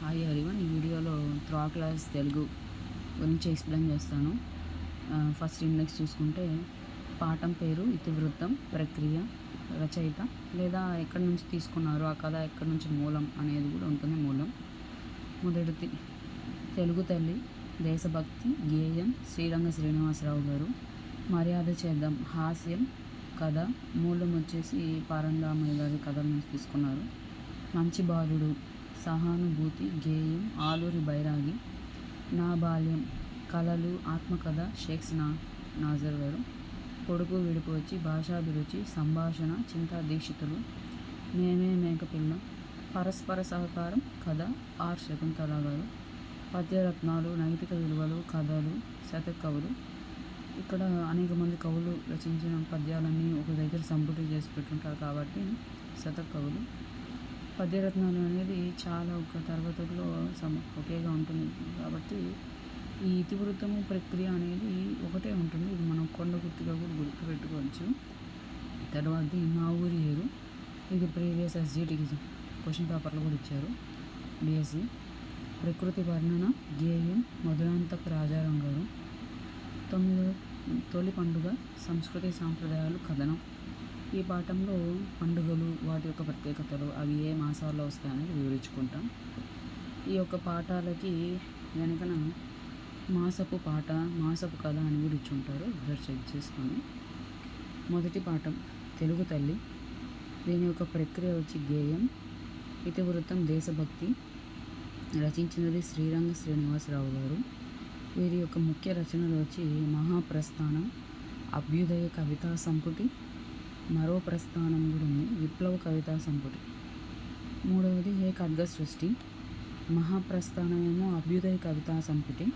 Hi everyone. ఈ వీడియోలో third class Telugu గురించి ఎక్స్ప్లెయిన్ చేస్తాను. ఫస్ట్ ఇండెక్స్ చూసుకుంటే పాఠం పేరు, ఇతివృత్తం, ప్రక్రియ, రచయిత లేదా ఎక్కడి నుంచి తీసుకున్నారు ఆ కథ, ఎక్కడి నుంచి మూలం అనేది కూడా ఉంటుంది. మూలం మొదటిది తెలుగు తల్లి, దేశభక్తి, గేయం, శ్రీరంగ శ్రీనివాసరావు గారు. మర్యాద చేద్దాం, హాస్యం, కథ, మూలం వచ్చేసి పారందామయ్య గారి కథల నుంచి తీసుకున్నారు. మంచి బాలుడు, సహానుభూతి, గేయం, ఆలూరి బైరాగి. నా బాల్యం, కళలు, ఆత్మకథ, షేక్స్ నాజర్ గారు. పొడుపు విడుపు వచ్చి భాషాభిరుచి, సంభాషణ, చింతా దీక్షితులు. మేమే మేకపిల్ల, పరస్పర సహకారం, కథ, ఆర్ శకుంతల గారు. పద్యరత్నాలు, నైతిక విలువలు, కథలు, శతకవులు. ఇక్కడ అనేక మంది కవులు రచించిన పద్యాలన్నీ ఒక దగ్గర సంపుటి చేసి పెట్టుంటారు కాబట్టి శతకవులు. పద్యరత్నాలు అనేది చాలా ఒక తరగతుల్లో ఒకేగా ఉంటుంది కాబట్టి ఈ ఇతివృత్తము, ప్రక్రియ అనేది ఒకటే ఉంటుంది. ఇది మనం కొండ గుర్తుగా కూడా గుర్తుపెట్టుకోవచ్చు. తర్వాతది మా ఊరి ఏరు. ఇది ప్రీవియస్ ఎస్జిటికి క్వశ్చన్ పేపర్లో కూడా ఇచ్చారు, బిఎస్సి. ప్రకృతి వర్ణన, గేయం, మధురాంతపు రాజారాం గారు. తొలి పండుగ, సంస్కృతి సాంప్రదాయాలు, కథనం. ఈ పాఠంలో పండుగలు, వాటి యొక్క ప్రత్యేకతలు, అవి ఏ మాసాల్లో వస్తాయనేది వివరించుకుంటాం. ఈ యొక్క పాఠాలకి వెనకన మాసపు పాట, మాసపు కథ అని కూడా ఇచ్చుంటారు, ఒకసారి చెక్ చేసుకొని. మొదటి పాఠం తెలుగు తల్లి. దీని యొక్క ప్రక్రియ వచ్చి గేయం, ఇతివృత్తం, దేశభక్తి. రచించినది శ్రీరంగ శ్రీనివాసరావు గారు. వీరి యొక్క ముఖ్య రచనలు వచ్చి మహాప్రస్థానం, అభ్యుదయ కవితా సంపుటి, మరో ప్రస్థానం కూడా ఉంది, విప్లవ కవితా సంపుటి. మూడవది హే ఖడ్గ సృష్టి. మహాప్రస్థానం ఏమో అభ్యుదయ కవితా సంపుటి,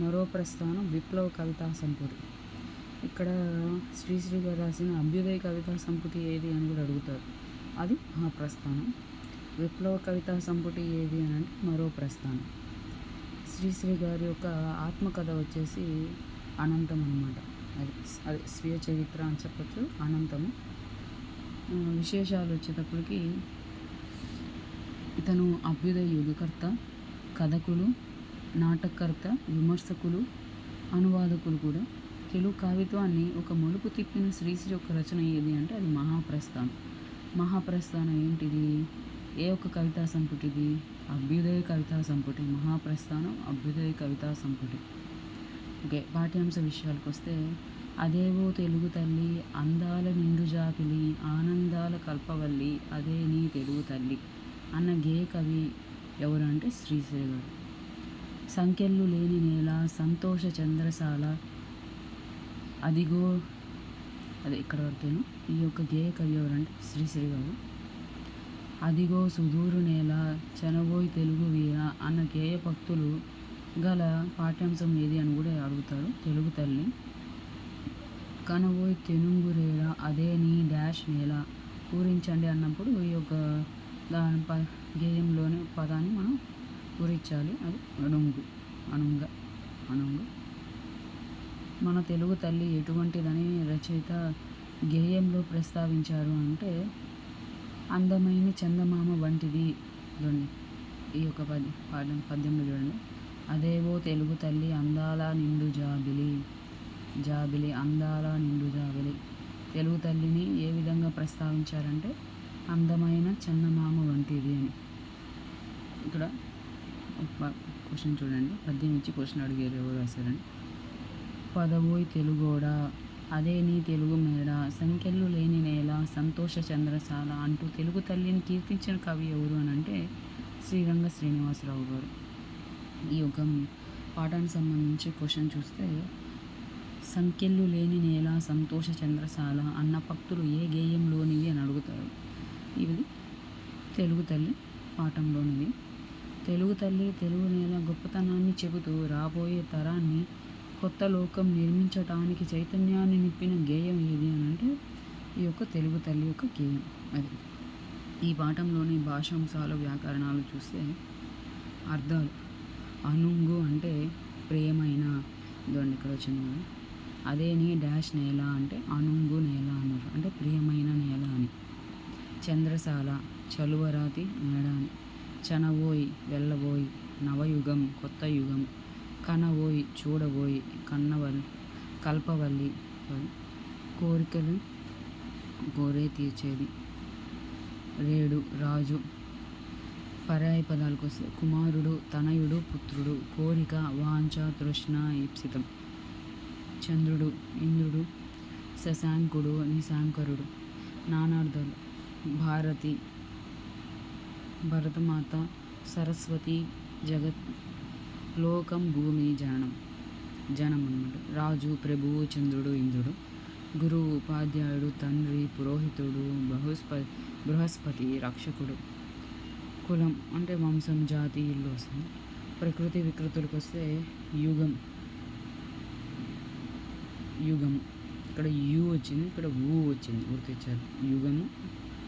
మరో ప్రస్థానం విప్లవ కవితా సంపుటి. ఇక్కడ శ్రీశ్రీ గారు రాసిన అభ్యుదయ కవితా సంపుటి ఏది అని కూడా అడుగుతారు, అది మహాప్రస్థానం. విప్లవ కవితా సంపుటి ఏది అని అంటే మరో ప్రస్థానం. శ్రీశ్రీ గారి యొక్క ఆత్మకథ వచ్చేసి అనంతం అన్నమాట. అది స్వీయ చరిత్ర అని చెప్పచ్చు, అనంతము. విశేషాలు వచ్చేటప్పటికి ఇతను అభ్యుదయ యుగకర్త, కథకులు, నాటకకర్త, విమర్శకులు, అనువాదకులు కూడా. తెలుగు కవిత్వాన్ని ఒక మలుపు తిప్పిన శ్రీశ్రీ యొక్క రచన ఏది అంటే అది మహాప్రస్థానం. మహాప్రస్థానం ఏంటిది? ఏ ఒక్క కవితా సంపుటిది? అభ్యుదయ కవితా సంపుటి. మహాప్రస్థానం అభ్యుదయ కవితా సంపుటి. ఓకే, పాఠ్యాంశ విషయాలకు వస్తే అదేవో తెలుగు తల్లి, అందాల నిండు జాపిలి, ఆనందాల కల్పవల్లి, అదే నీ తెలుగు తల్లి అన్న గేయ కవి ఎవరు అంటే శ్రీశ్రీ గారు. సంఖ్యలు లేని నేల, సంతోష చంద్రశాల, అదిగో అదే ఇక్కడ వరకేను. ఈ యొక్క గేయ కవి ఎవరంటే శ్రీశ్రీ గారు. అదిగో సుదూరు నేల, చనబోయి తెలుగు వీర అన్న గేయ భక్తులు గల పాఠ్యాంశం ఏది అని కూడా అడుగుతారు. తెలుగు తల్లి. కనబోయి తెనుంగురేల, అదే నీ డాష్ నేల, పూరించండి అన్నప్పుడు ఈ యొక్క దాని గేయంలోని పదాన్ని మనం పూరించాలి, అది అణుంగు, అణుంగు. మన తెలుగు తల్లి ఎటువంటిదని రచయిత గేయంలో ప్రస్తావించారు అంటే అందమైన చందమామ వంటిది. చూడండి ఈ యొక్క పద్యంలో చూడండి. అదేవో తెలుగు తల్లి, అందాల నిండు జాబిలి, అందాల నిండు జాబిలి. తెలుగు తల్లిని ఏ విధంగా ప్రస్తావించారంటే అందమైన చందమామ వంటిది అని. ఇక్కడ క్వశ్చన్ చూడండి, పద్యం ఇచ్చి క్వశ్చన్ అడిగారు, ఎవరు రాశారని. పదవోయ్ తెలుగోడా, అదే నీ తెలుగు మేడ, సంఖ్యలు లేని నేల, సంతోష చంద్రశాల అంటూ తెలుగు తల్లిని కీర్తించిన కవి ఎవరు అని అంటే శ్రీరంగ శ్రీనివాసరావు గారు. ఈ యొక్క పాఠానికి సంబంధించి క్వశ్చన్ చూస్తే సంఖ్యలు లేని నేల, సంతోష చంద్రశాల అన్న భక్తులు ఏ గేయంలోనివి అని అడుగుతారు. ఇది తెలుగు తల్లి పాఠంలోనివి. తెలుగు తల్లి, తెలుగు నేల గొప్పతనాన్ని చెబుతూ రాబోయే తరాన్ని కొత్త లోకం నిర్మించటానికి చైతన్యాన్ని నింపిన గేయం ఏది అని అంటే ఈ యొక్క తెలుగు తల్లి యొక్క గేయం. అది ఈ పాఠంలోని భాషాంశాలు, వ్యాకరణాలు చూస్తే అర్థాలు. అనుంగు అంటే ప్రియమైన, ఇదండి ఇక్కడ వచ్చింది కదా. అదే నీ డాష్ నేల అంటే అనుంగు నేల అన్నారు, అంటే ప్రియమైన నేల అని. చంద్రశాల చలువరాతి మేడ అని. చనవోయ్ వెళ్ళబోయ్, నవయుగం కొత్త యుగం, కనవోయ్ చూడబోయ్, కల్పవల్లి కోరికలు కోరే తీర్చేది, రేడు రాజు. పర్యాయ పదాలకు వస్తే కుమారుడు, తనయుడు, పుత్రుడు, కోరిక, వాంఛ, తృష్ణ, ఈప్సితం. చంద్రుడు ఇంద్రుడు, శశాంకుడు, నిశాంకరుడు. నానార్థాలు భారతి భరతమాత, సరస్వతి, జగత్, లోకం, భూమి, జనం అన్నమాట. రాజు, ప్రభువు, చంద్రుడు, ఇంద్రుడు. గురువు, ఉపాధ్యాయుడు, తండ్రి, పురోహితుడు, బృహస్పతి, రక్షకుడు. కులం అంటే వంశం, జాతి, ఇల్లు వస్తుంది. ప్రకృతి వికృతులకు వస్తే యుగం, ఇక్కడ యు వచ్చింది, ఇక్కడ ఊ వచ్చింది, గుర్తించారు. యుగము,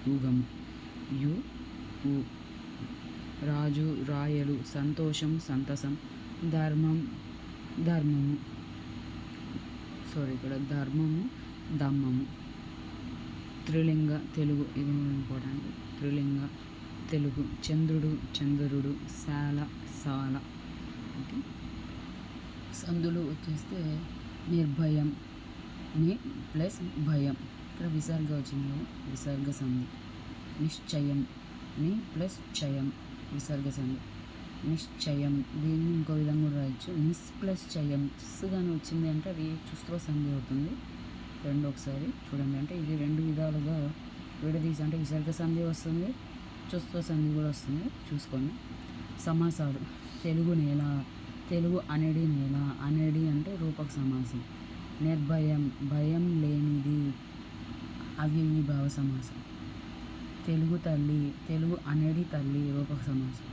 యుగము, యు ఊ. రాజు, రాయలు, సంతోషం, సంతసం. ధర్మము ఇక్కడ ధర్మము, దమ్మము. త్రిలింగ తెలుగు, ఇది ఇంపార్టెంట్. త్రిలింగ తెలుగు. చంద్రుడు, చంద్రుడు, సాల. ఓకే. సందులు వచ్చేస్తే నిర్భయం, ని ప్లస్ భయం. ఇక్కడ విసర్గ వచ్చింది కదా, విసర్గ సంధి. నిశ్చయం, ని ప్లస్ చయం, విసర్గ సంధి. నిశ్చయం. దీన్ని ఇంకో విధంగా కూడా రాయొచ్చు. నిస్ ప్లస్ చయం, కానీ వచ్చింది అంటే అది చుస్త్వ సంధి అవుతుంది. రెండు ఒకసారి చూడండి. అంటే ఇది రెండు విధాలుగా విడదీసి, అంటే విసర్గ సంధి వస్తుంది, చుస్త్వ సంధి కూడా వస్తుంది, చూసుకోండి. సమాసాలు. తెలుగు నేల, తెలుగు అనేది నేల. అనేది అంటే రూపక సమాసం. నిర్భయం, భయం లేనిది, అవ్యయీభావ సమాసం. తెలుగు తల్లి, తెలుగు అనేది తల్లి, రూపక సమాసం.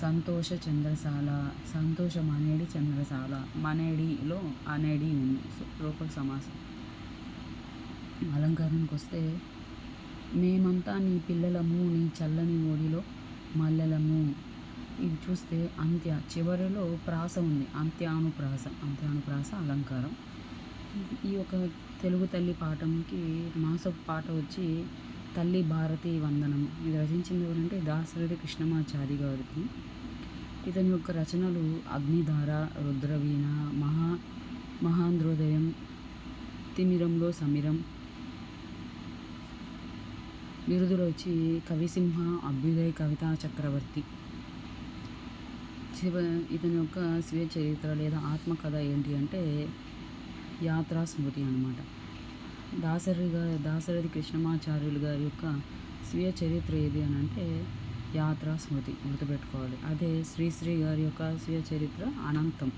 సంతోష చంద్రశాల, సంతోషం అనేది చంద్రశాల. మనేడిలో అనేది ఉంది, రూపక సమాసం. అలంకారానికి వస్తే మేమంతా నీ పిల్లలము, నీ చల్లని ఒడిలో మల్లెలము. ఇది చూస్తే అంత్య, చివరిలో ప్రాస ఉంది, అంత్యానుప్రాస అలంకారం. ఈ యొక్క తెలుగు తల్లి పాఠంకి మాసపు పాట వచ్చి తల్లి భారతి వందనం. ఇది రచించింది ఎవరంటే దాశరథి కృష్ణమాచారి గారికి. ఇతని యొక్క రచనలు అగ్నిధార, రుద్రవీణ, మహాంధ్రోదయం, తిమిరంలో సమిరం. బిరుదులు వచ్చి కవిసింహ, అభ్యుదయ కవితా చక్రవర్తి. ఇతని యొక్క స్వీయ చరిత్ర లేదా ఆత్మకథ ఏంటి అంటే యాత్రా స్మృతి అన్నమాట. దాశరథి కృష్ణమాచార్యులు గారి యొక్క స్వీయ చరిత్ర ఏది అని అంటే యాత్రా స్మృతి, గుర్తుపెట్టుకోవాలి. అదే శ్రీశ్రీ గారి యొక్క స్వీయ చరిత్ర అనంతం.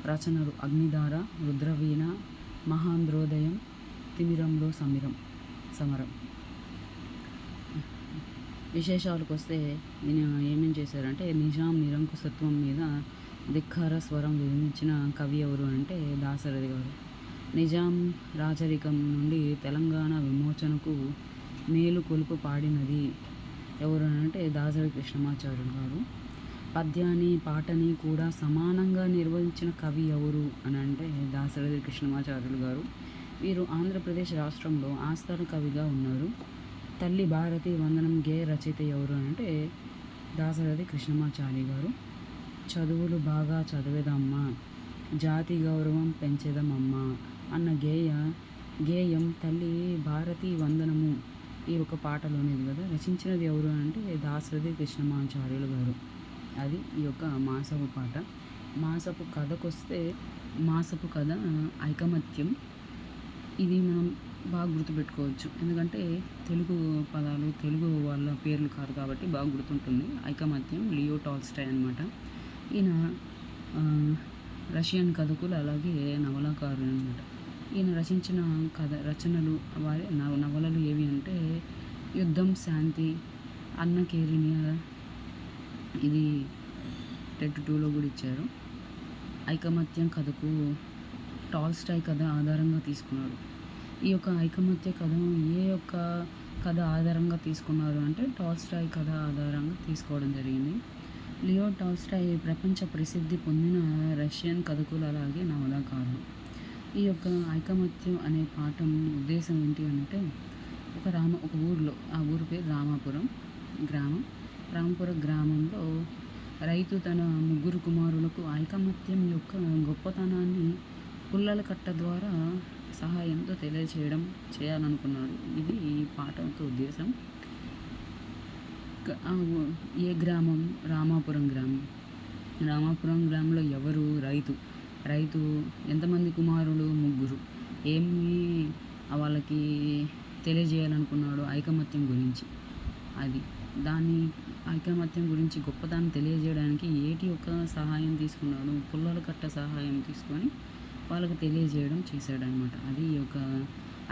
రచనలు అగ్నిధార, రుద్రవీణ, మహాంధ్రోదయం, తిమిరంలో సమరం. విశేషాలకు వస్తే ఈయన ఏమేం చేశారంటే నిజాం నిరంకుశత్వం మీద ధిక్కార స్వరం వినిపించిన కవి ఎవరు అంటే దాశరథి గారు. నిజాం రాచరికం నుండి తెలంగాణ విమోచనకు మేలు కొలుపు పాడినది ఎవరు అంటే దాశరథి కృష్ణమాచార్యులు గారు. పద్యాన్ని పాటని కూడా సమానంగా నిర్వహించిన కవి ఎవరు అని అంటే దాశరథి కృష్ణమాచార్యులు గారు. వీరు ఆంధ్రప్రదేశ్ రాష్ట్రంలో ఆస్థాన కవిగా ఉన్నారు. తల్లి భారతి వందనం గేయ రచయిత ఎవరు అంటే దాశరథి కృష్ణమాచారి గారు. చదువులు బాగా చదివేదమ్మా, జాతి గౌరవం పెంచేదమమ్మా అన్న గేయం తల్లి భారతి వందనము ఈ ఒక పాటలోనేది కదా. రచించినది ఎవరు అంటే దాశరథి కృష్ణమాచార్యులు గారు. అది ఈ యొక్క మాసపు పాట. మాసపు కథకొస్తే మాసపు కథ ఐకమత్యం. ఇది మనం బాగా గుర్తుపెట్టుకోవచ్చు, ఎందుకంటే తెలుగు పదాలు, తెలుగు వాళ్ళ పేర్లు కాదు కాబట్టి బాగా గుర్తుంటుంది. ఐకమత్యం, లియో టాల్స్టాయ్ అనమాట. ఈయన రష్యన్ కథకులు అలాగే నవలాకారులు అనమాట. ఈయన రచించిన రచనలు వారి నవలలు ఏవి అంటే యుద్ధం, శాంతి, అన్న కేరినియా, ఇది టెట్ 2లో కూడా ఇచ్చారు. ఐకమత్యం కథకు టాల్స్టాయ్ కథ ఆధారంగా తీసుకున్నాడు. ఈ యొక్క ఐకమత్య కథను ఏ యొక్క కథ ఆధారంగా తీసుకున్నారు అంటే టాల్స్టాయ్ కథ ఆధారంగా తీసుకోవడం జరిగింది. లియో టాల్స్టాయ్ ప్రపంచ ప్రసిద్ధి పొందిన రష్యన్ కథకులు అలాగే నవలాకారులు. ఈ యొక్క ఐకమత్యం అనే పాఠం ఉద్దేశం ఏంటి అంటే ఒక ఊరిలో, ఆ ఊరి పేరు రామాపురం గ్రామం. రాంపుర గ్రామంలో రైతు తన ముగ్గురు కుమారులకు ఐకమత్యం యొక్క గొప్పతనాన్ని పుల్లల కట్ట ద్వారా సహాయంతో చేయాలనుకున్నాడు. ఇది ఈ పాట యొక్క ఉద్దేశం. ఏ గ్రామం? రామాపురం గ్రామం. రామాపురం గ్రామంలో ఎవరు? రైతు ఎంతమంది కుమారులు? ముగ్గురు. ఏమి వాళ్ళకి తెలియజేయాలనుకున్నాడు? ఐకమత్యం గురించి. అది దాన్ని ఐకమత్యం గురించి గొప్పతనం తెలియజేయడానికి ఏటి యొక్క సహాయం తీసుకున్నాడు? పుల్లల కట్ట సహాయం తీసుకొని వాళ్ళకి తెలియజేయడం చేశాడనమాట. అది ఒక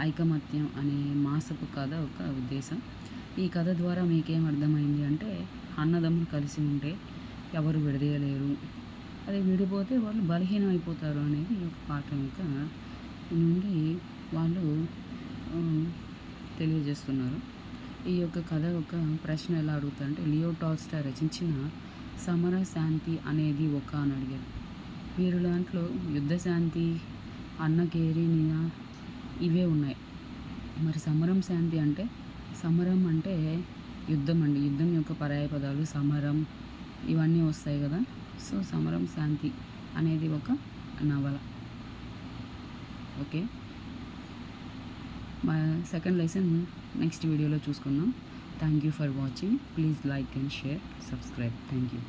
ఐకమత్యం అనే మాసపు కథ ఒక ఉద్దేశం. ఈ కథ ద్వారా మీకేం అర్థమైంది అంటే, అన్నదమ్ములు కలిసి ఉంటే ఎవరు విడదీయలేరు, అదే విడిపోతే వాళ్ళు బలహీనం అయిపోతారు అనేది ఈ యొక్క పాఠం యొక్క నుండి వాళ్ళు తెలియజేస్తున్నారు. ఈ యొక్క కథ ఒక ప్రశ్న ఎలా అడుగుతారంటే, లియో టాల్స్టాయ్ రచించిన సమర శాంతి అనేది ఒక అని అడిగారు. వీరు దాంట్లో యుద్ధ శాంతి, అన్న కేరీనియా ఇవే ఉన్నాయి. మరి సమరం శాంతి అంటే, సమరం అంటే యుద్ధం అండి. యుద్ధం యొక్క పర్యాయ పదాలు సమరం ఇవన్నీ వస్తాయి కదా. సో సమరం శాంతి అనేది ఒక నవల. ఓకే, మా సెకండ్ లెసన్ నెక్స్ట్ వీడియోలో చూసుకుందాం. Thank you for watching. Please like and share, subscribe. Thank you.